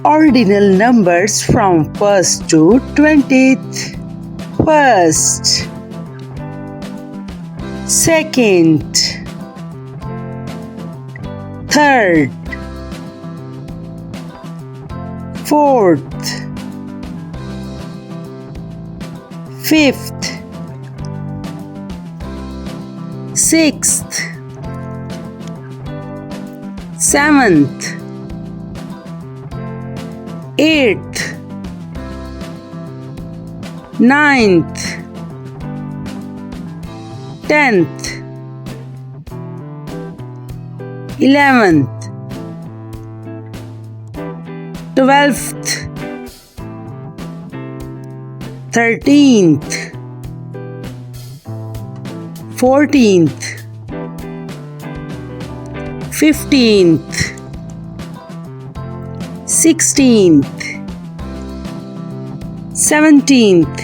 Ordinal numbers from 1st to 20th. First, second, third, fourth, fifth, sixth, seventh, eighth, ninth, 10th, 11th, 12th, 13th, 14th, 15th, 16th, 17th,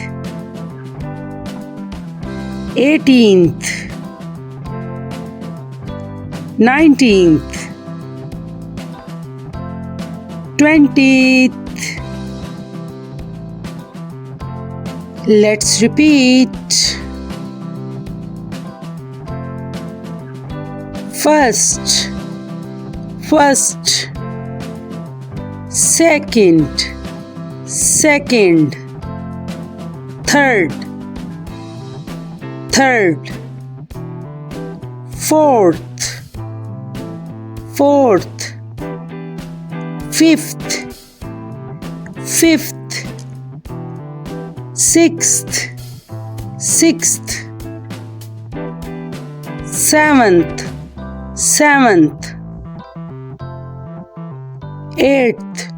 18th, 19th, 20th. Let's repeat. First, second, third, fourth, fifth, sixth, seventh, eighth,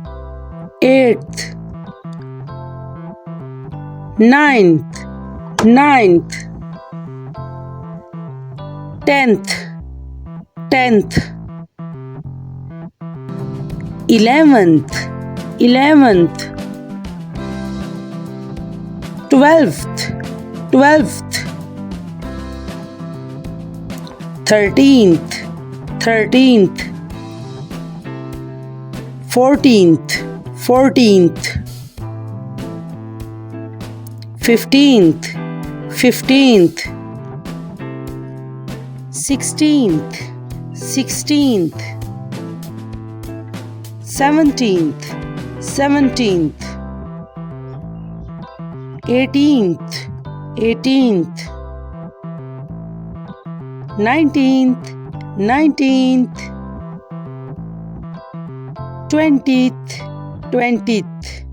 ninth, 10th, 11th, 12th, 13th, 14th, 15th, 16th, 17th, 18th, 19th, 20th.